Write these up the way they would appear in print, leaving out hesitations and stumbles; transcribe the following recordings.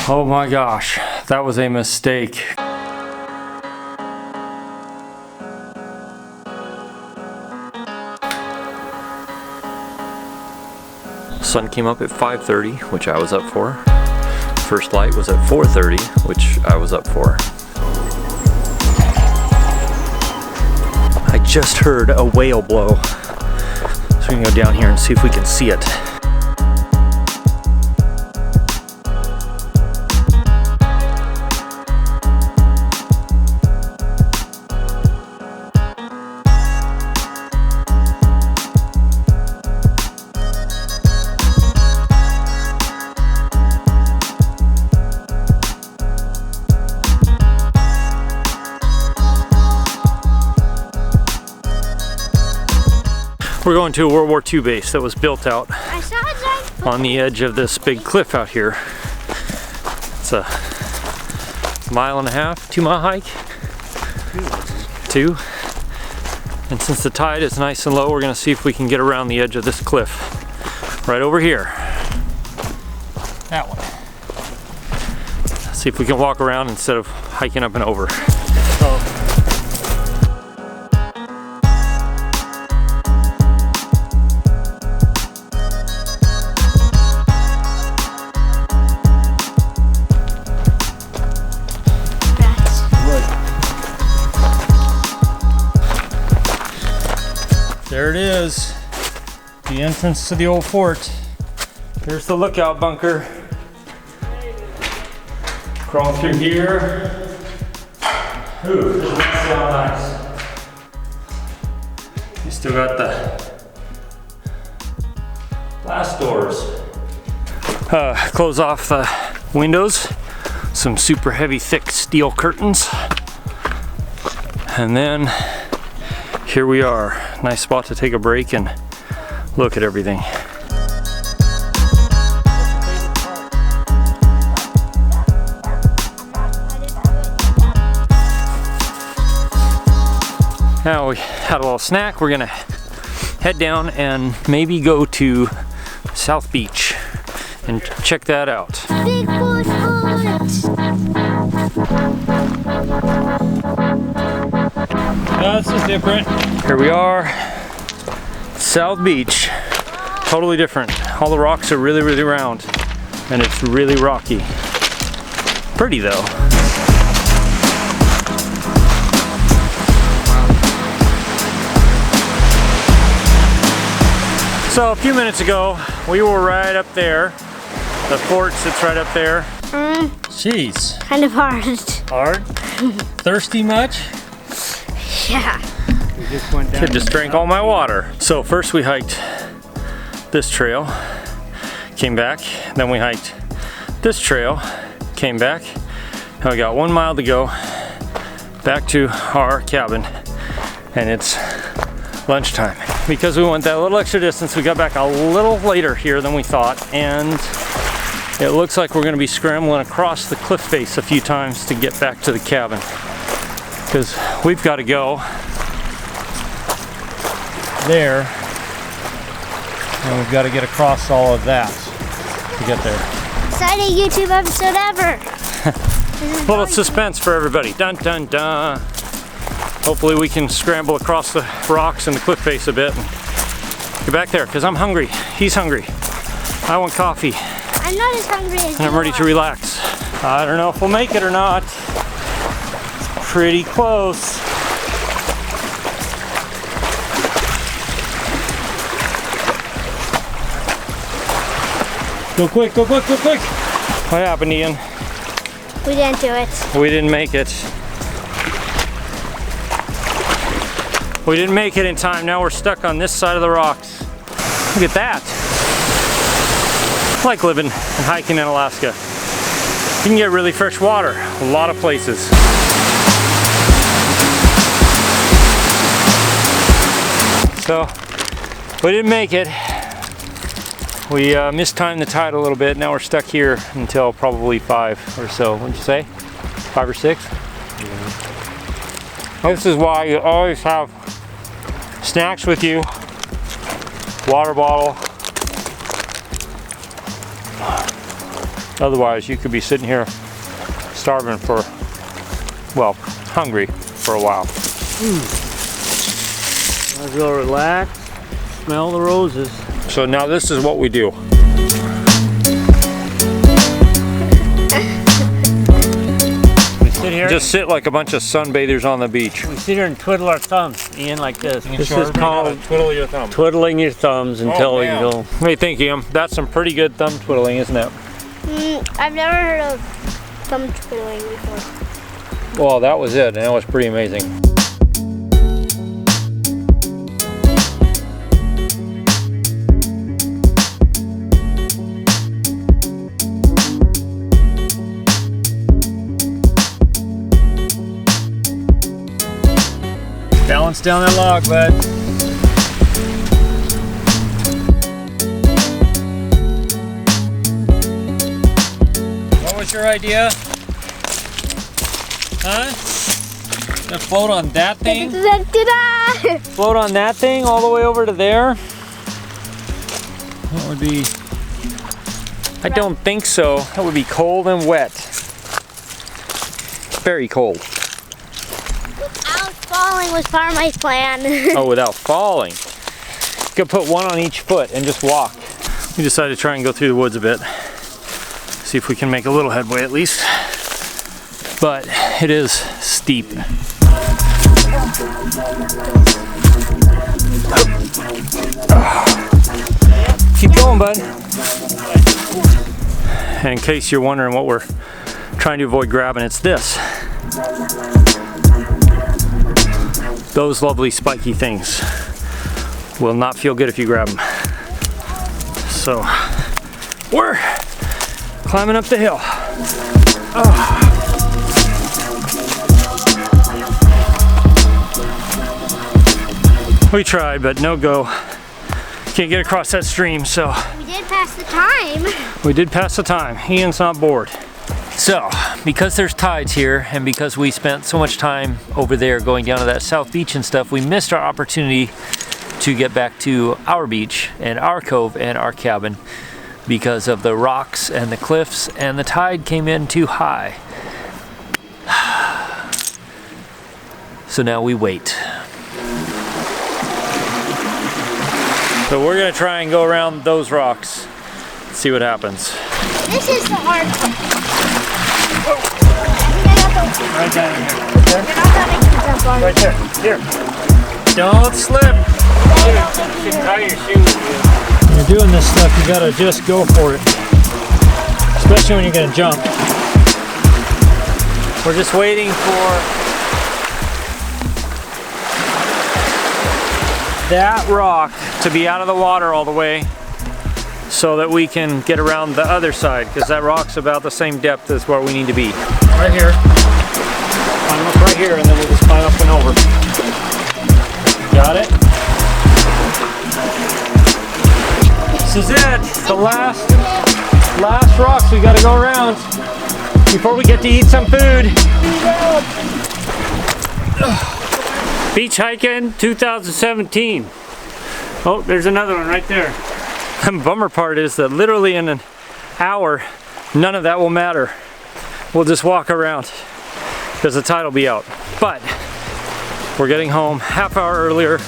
Oh my gosh, that was a mistake. Sun came up at 5:30, which I was up for. First light was at 4:30, which I was up for. I just heard a whale blow. So we can go down here and see if we can see it. We're going to a World War II base that was built out on the edge of this big cliff out here. It's a 1.5 mile, 2 mile hike. 2. And since the tide is nice and low, we're going to see if we can get around the edge of this cliff. Right over here. That one. See if we can walk around instead of hiking up and over. There it is, the entrance to the old fort. Here's the lookout bunker. Crawl through here. Ooh, doesn't that sound nice? You still got the glass doors. Close off the windows. Some super heavy, thick steel curtains. And then here we are. Nice spot to take a break and look at everything. Now we had a little snack. We're gonna head down and maybe go to South Beach and check that out. Big boy This is different. Here we are, South Beach. Totally different. All the rocks are really, really round, and it's really rocky. Pretty though. So a few minutes ago, we were right up there. The fort sits right up there. Jeez. Kind of hard. Hard? Thirsty much? Yeah. We just went down. Kid just drank all my water. So first we hiked this trail, came back, then we hiked this trail, came back. Now we got 1 mile to go back to our cabin, and it's lunchtime. Because we went that little extra distance, we got back a little later here than we thought, and it looks like we're gonna be scrambling across the cliff face a few times to get back to the cabin. Because we've got to go there, and we've got to get across all of that to get there. Exciting YouTube episode ever. Little suspense for everybody. Dun dun dun. Hopefully we can scramble across the rocks and the cliff face a bit and get back there, because I'm hungry. He's hungry. I want coffee. I'm not as hungry as and I'm ready to relax. I don't know if we'll make it or not. Pretty close. Go quick, go quick, go quick. What happened, Ian? We didn't do it. We didn't make it. We didn't make it in time. Now we're stuck on this side of the rocks. Look at that. I like living and hiking in Alaska. You can get really fresh water a lot of places. So we didn't make it. We mistimed the tide a little bit. Now we're stuck here until probably 5 or so. What'd you say? 5 or 6? Yeah. This is why you always have snacks with you, water bottle, Otherwise, you could be sitting here starving for, well, hungry for a while. Might as well relax, smell the roses. So now this is what we do. We sit here. Just sit like a bunch of sunbathers on the beach. We sit here and twiddle our thumbs, Ian, like this. This Sure. is called Twiddle your thumb. twiddling your thumbs until we man. go. What do you think, Ian? That's some pretty good thumb twiddling, isn't it? I've never heard of thumb twiddling before. Well, that was it, and that was pretty amazing. Balance down that log, bud. What was your idea? Huh? To float on that thing? Da-da-da-da! Float on that thing all the way over to there? That would be... I don't think so. That would be cold and wet. Very cold. Without falling was part of my plan. Oh, without falling. You could put one on each foot and just walk. We decided to try and go through the woods a bit. See if we can make a little headway at least. But it is steep. Keep going, bud. And in case you're wondering what we're trying to avoid grabbing, it's this. Those lovely spiky things will not feel good if you grab them. So we're climbing up the hill. We tried, but no go. Can't get across that stream, so. We did pass the time. We did pass the time. Ian's not bored. So, because there's tides here, and because we spent so much time over there going down to that south beach and stuff, we missed our opportunity to get back to our beach and our cove and our cabin because of the rocks and the cliffs, and the tide came in too high. So now we wait. So we're gonna try and go around those rocks, see what happens. This is the hard part. Right down here. You're not gonna make me jump on Right there. Here. Don't slip. You can tie your shoes. When you're doing this stuff, you gotta just go for it. Especially when you're gonna jump. We're just waiting for that rock to be out of the water all the way so that we can get around the other side, because that rock's about the same depth as where we need to be. Right here. Climb up right here and then we'll just climb up and over. Got it? This is it. The last rocks we gotta go around before we get to eat some food. Beach hiking 2017. Oh, there's another one right there. The bummer part is that literally in an hour, none of that will matter. We'll just walk around because the tide will be out. But we're getting home half hour earlier,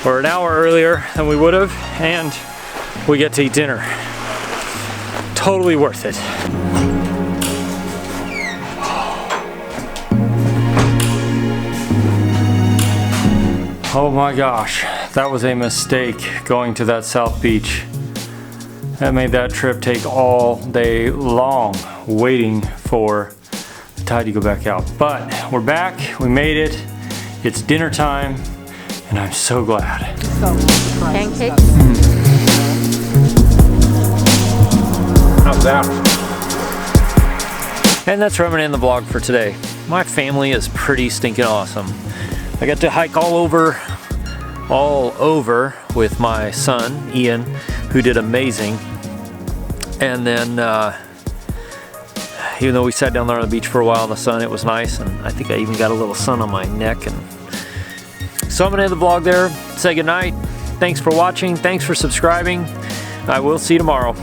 or an hour earlier than we would have, and we get to eat dinner. Totally worth it. Oh my gosh, that was a mistake going to that South Beach. That made that trip take all day long waiting for the tide to go back out. But we're back, we made it, it's dinner time, and I'm so glad. Pancakes. How's that? And that's where I'm gonna end the vlog for today. My family is pretty stinking awesome. I got to hike all over with my son, Ian, who did amazing. And then, even though we sat down there on the beach for a while in the sun, it was nice, and I think I even got a little sun on my neck. And so I'm gonna end the vlog there, say goodnight. Thanks for watching, thanks for subscribing. I will see you tomorrow.